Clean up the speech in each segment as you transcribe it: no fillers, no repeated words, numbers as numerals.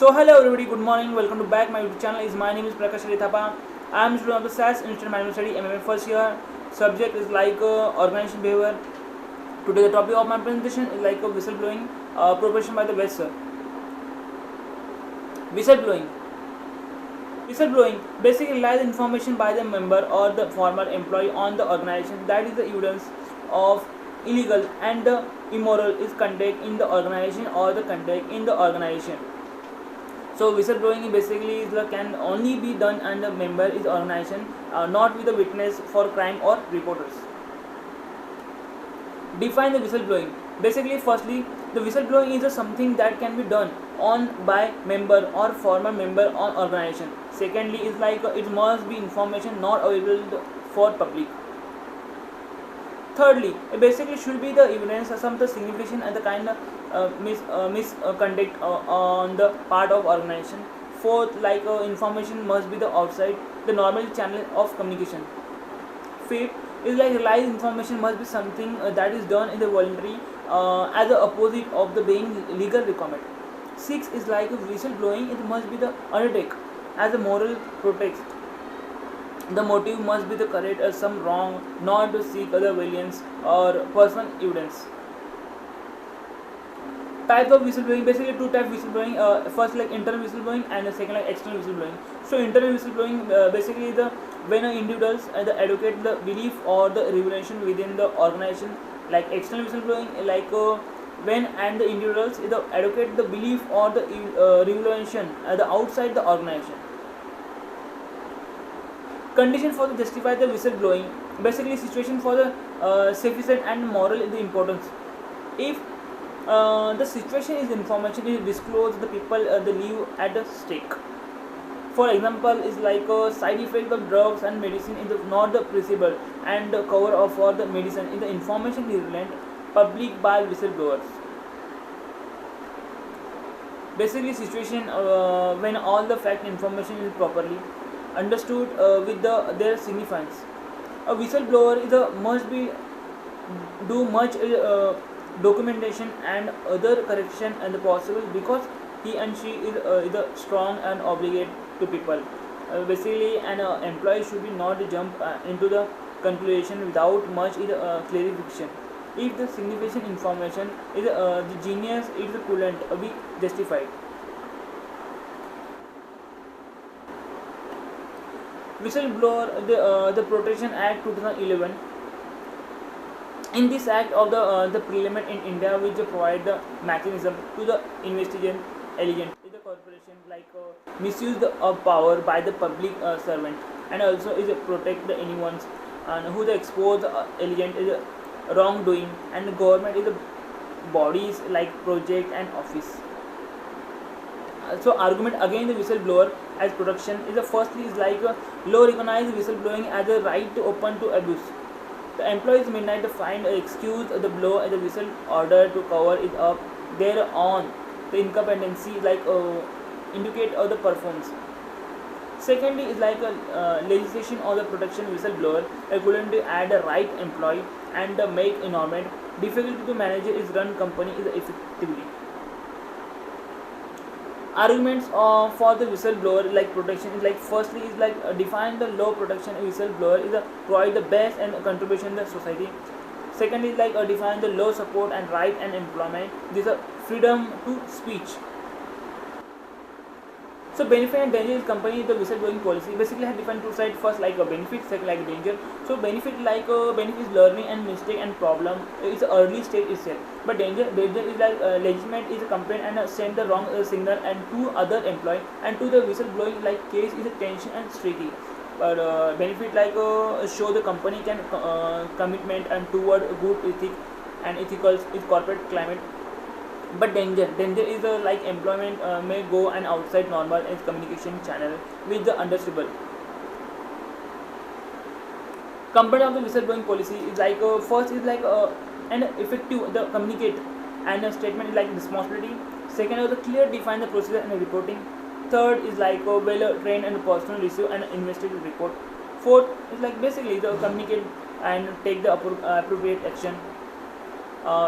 So hello everybody, good morning, welcome to back my YouTube channel. My name is Prakash Thapa. I am student of the SAS Institute Management Study MMA first year. Subject is organization behavior. Today the topic of my presentation is whistleblowing, preparation by the best sir. Whistleblowing. Whistleblowing basically lies information by the member or the former employee on the organization that is the evidence of illegal and the immoral is conduct in the organization or the conduct in the organization. So whistleblowing basically can only be done and the member is organization, not with a witness for crime or reporters. Define the whistleblowing. Basically, firstly, the whistleblowing is something that can be done on by member or former member on organization. Secondly, is it must be information not available for public. Thirdly, it basically should be the evidence of some the significant and the kind of misconduct on the part of organization. Fourth, information must be the outside the normal channel of communication. Fifth is realized information must be something that is done in the voluntary as the opposite of the being legal requirement. Sixth is whistleblowing, it must be the undertake as a moral protest. The motive must be the correct as some wrong, not to seek other violence or personal evidence. Types of whistleblowing, basically two types of whistleblowing. First internal whistleblowing and the second external whistleblowing. So internal whistleblowing basically the when individuals advocate the belief or the revelation within the organization. Like external whistleblowing when and the individuals either advocate the belief or the revelation the outside the organization. Condition for the justify the whistleblowing, basically situation for the sufficient and moral the importance. If the situation is information is disclosed, the people they live at the stake. For example, is a side effect of drugs and medicine in the not the principle and the cover of for the medicine in the information is relevant public by whistleblowers. Basically, situation when all the fact information is properly understood with their significance. A whistleblower is must be do much documentation and other correction and the possible because he and she is either strong and obligated to people. Basically, an employee should be not jump into the conclusion without much clarification. If the significant information is the genius, it is couldn't be justified. Whistleblower, the Protection Act 2011. In this act of the parliament in India, which provide the mechanism to the investigation elegant is the corporation misuse of power by the public servant, and also is protect the anyone's and who the exposed elegant is wrongdoing, and the government is the bodies like project and office. So argument against the whistleblower as protection is the firstly is law recognized whistleblowing as a right to open to abuse. The employees may not find an excuse the blow at the whistle order to cover it up thereon the incompetency indicate of the performance. Secondly is legislation or the protection whistleblower equivalent to add a right employee and make environment difficult to manage is run company is effectively. Arguments for the whistleblower protection is firstly is define the law protection whistleblower is provide the best and contribution to the society. Secondly is define the law support and right and employment. This is freedom to speech. So benefit and danger is company the whistleblowing policy basically have defined two sides. First a benefit, second danger. So benefit benefit is learning and mistake and problem is early stage itself, but danger is legitimate is a complaint and send the wrong signal and to other employee, and to the whistleblowing case is a tension and streaky. But benefit show the company can commitment and toward good ethic and ethical is corporate climate. But danger is employment may go and outside normal and communication channel with the understandable. Component of the whistleblowing policy is first is an effective the communicate and a statement is responsibility. Second is the clear define the procedure and the reporting. Third is well trained and personal receive and investigative report. Fourth is basically the communicate and take the appropriate action.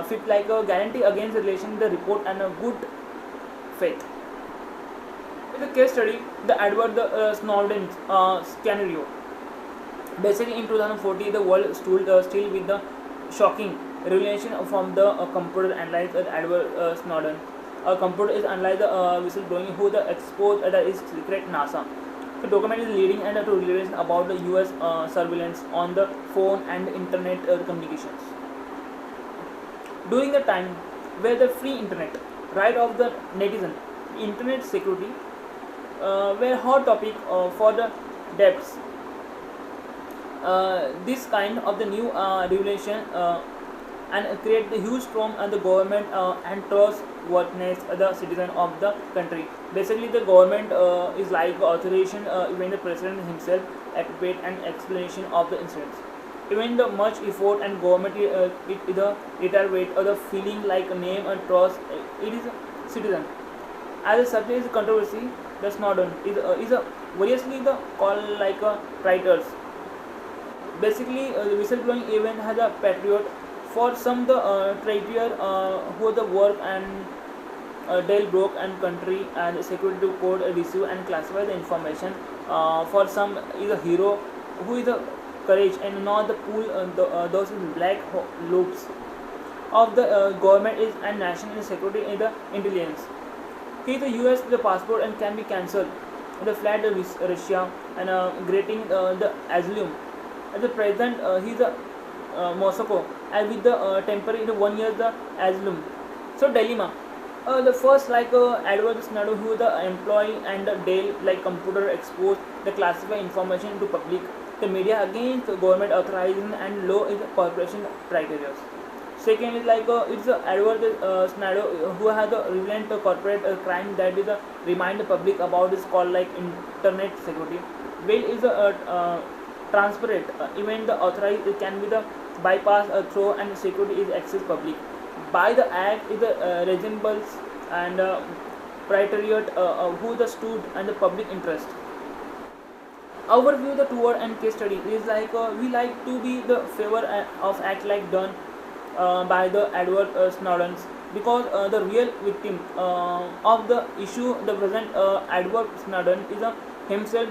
Fifth a guarantee against the relation the report and a good faith. With a case study, the Edward Snowden scenario. Basically, in 2014, the world still with the shocking revelation from the computer analyzed Edward Snowden. A computer is analyzed the whistleblowing who the exposed is secret NASA. The document is leading and to revelation about the U.S. Surveillance on the phone and internet communications. During the time where the free internet, right of the netizen, internet security were hot topic for the depths. This kind of the new regulation and create the huge storm and the government and trustworthiness the citizen of the country. Basically, the government is like authorization even the president himself appropriate an explanation of the incidents. Even the much effort and government it the iterate or the feeling like a name and trust it is a citizen. As a subject is controversy, the Snowden is a variously the call like a writers. Basically, the whistleblowing event has a patriot for some the traitor who the work and Dale broke and country and security code receive and classify the information. For some is a hero who is a courage and not the pool those black loops of the government is and national security in the intelligence. He the US the passport and can be cancelled. The flat Russia and granting the asylum. As the president, he's a Moscow and with the temporary 1 year the asylum. So dilemma. The first like Edward Snowden who the employee and the Dell like computer exposed the classified information to public. The media against the government authorization and law is corporation criteria. Second is like it's Edward Snowden who has a relevant corporate crime that is remind the public about this called like internet security. Well is a transparent even the authorized it can be the bypass through and security is access public by the act is the resembles and patriot who the stood and the public interest. Overview the tour and case study is like we like to be the favor of act like done by the Edward Snowden because the real victim of the issue the present Edward Snowden is himself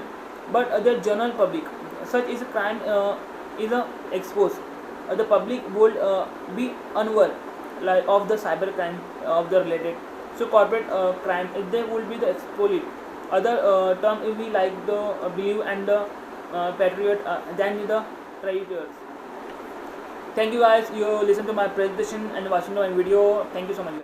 but the general public such is a crime is exposed. The public would be unaware like of the cyber crime of the related. So corporate crime they will be the exploit. Other term if we like the believe and the patriot than the traitors. Thank you guys. You listen to my presentation and watching my video. Thank you so much.